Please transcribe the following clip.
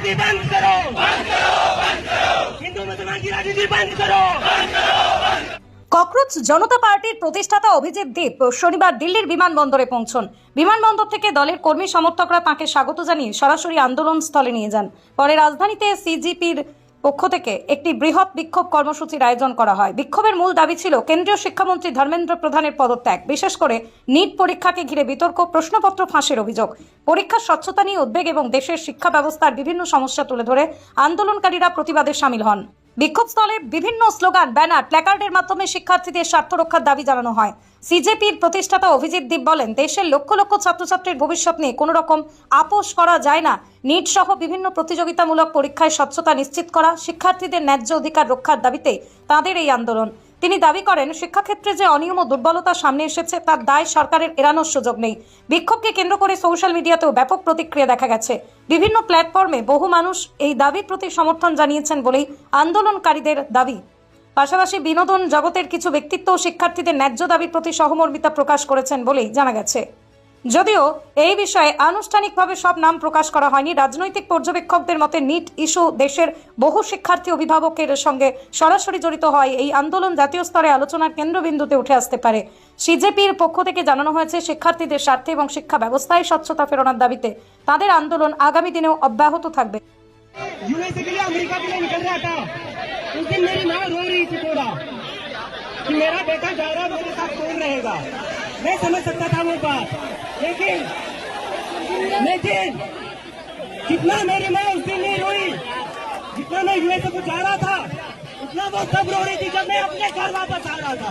राजनीति बंद करो, हिंदू मुसलमान की राजनीति बंद करो। ককরোচ জনতা পার্টির প্রতিষ্ঠাতা অভিজিৎ দীপ শনিবার দিল্লির বিমানবন্দরে পৌঁছন। বিমানবন্দর থেকে দলের কর্মী সমর্থকরা তাঁকে স্বাগত জানিয়ে সরাসরি আন্দোলন স্থলে নিয়ে যান। পরে রাজধানীতে সিজিপির পক্ষ থেকে একটি বৃহৎ বিক্ষোভ কর্মসূচির আয়োজন করা হয়। বিক্ষোভের মূল দাবি ছিল কেন্দ্রীয় শিক্ষামন্ত্রী ধর্মেন্দ্র প্রধানের পদত্যাগ, বিশেষ করে নিট পরীক্ষাকে ঘিরে বিতর্ক, প্রশ্নপত্র ফাঁসের অভিযোগ, পরীক্ষার স্বচ্ছতা নিয়ে উদ্বেগ এবং দেশের শিক্ষা ব্যবস্থার বিভিন্ন সমস্যা তুলে ধরে আন্দোলনকারীরা প্রতিবাদে সামিল হন। বিক্ষোভস্থলে বিভিন্ন স্লোগান, ব্যানার, প্ল্যাকার্ডের মাধ্যমে শিক্ষার্থীদের স্বার্থ রক্ষার দাবি জানানো হয়। সিজেপির প্রতিষ্ঠাতা অভিজিৎ দীপ বলেন, দেশের লক্ষ লক্ষ ছাত্রছাত্রীর ভবিষ্যৎ নিয়ে কোনো রকম আপোষ করা যায় না। নিট সহ বিভিন্ন প্রতিযোগিতামূলক পরীক্ষায় স্বচ্ছতা নিশ্চিত করা, শিক্ষার্থীদের ন্যায্য অধিকার রক্ষার দাবিতে তাদের এই আন্দোলন। তিনি দাবি করেন, শিক্ষাক্ষেত্রে যে অনিয়ম ও দুর্বলতা সামনে এসেছে তার দায় সরকারের এড়ানোর সুযোগ নেই। বিক্ষোভকে কেন্দ্র করে সোশ্যাল মিডিয়াতেও ব্যাপক প্রতিক্রিয়া দেখা গেছে। বিভিন্ন প্ল্যাটফর্মে বহু মানুষ এই দাবির প্রতি সমর্থন জানিয়েছেন বলেই আন্দোলনকারীদের দাবি। পাশাপাশি বিনোদন জগতের কিছু ব্যক্তিত্ব শিক্ষার্থীদের ন্যায্য দাবির প্রতি সহমর্মিতা প্রকাশ করেছেন বলেই জানা গেছে। যদিও এই বিষয়ে আনুষ্ঠানিকভাবে সব নাম প্রকাশ করা হয়নি, রাজনৈতিক পর্যবেক্ষকদের মতে নিট ইস্যু দেশের বহু শিক্ষার্থী অভিভাবকের সঙ্গে সরাসরি জড়িত হয়। এই আন্দোলন জাতীয় স্তরে আলোচনার কেন্দ্রবিন্দুতে উঠে আসতে পারে। সিজেপির পক্ষ থেকে জানানো হয়েছে, শিক্ষার্থীদের স্বার্থে এবং শিক্ষা ব্যবস্থায় স্বচ্ছতা ফেরানোর দাবিতে তাদের আন্দোলন আগামী দিনেও অব্যাহত থাকবে। यूएसए के लिए, अमेरिका के लिए निकल रहा था। उस दिन मेरी माँ रो रही थी थोड़ा कि मेरा बेटा जा रहा, मेरे साथ कौन रहेगा। मैं समझ सकता था वो बात, लेकिन जितना मेरी माँ उस दिन नहीं रोई, जितना मैं यूएसए को जा रहा था, उतना वो तब रो रही थी जब मैं अपने घर वापस आ रहा था।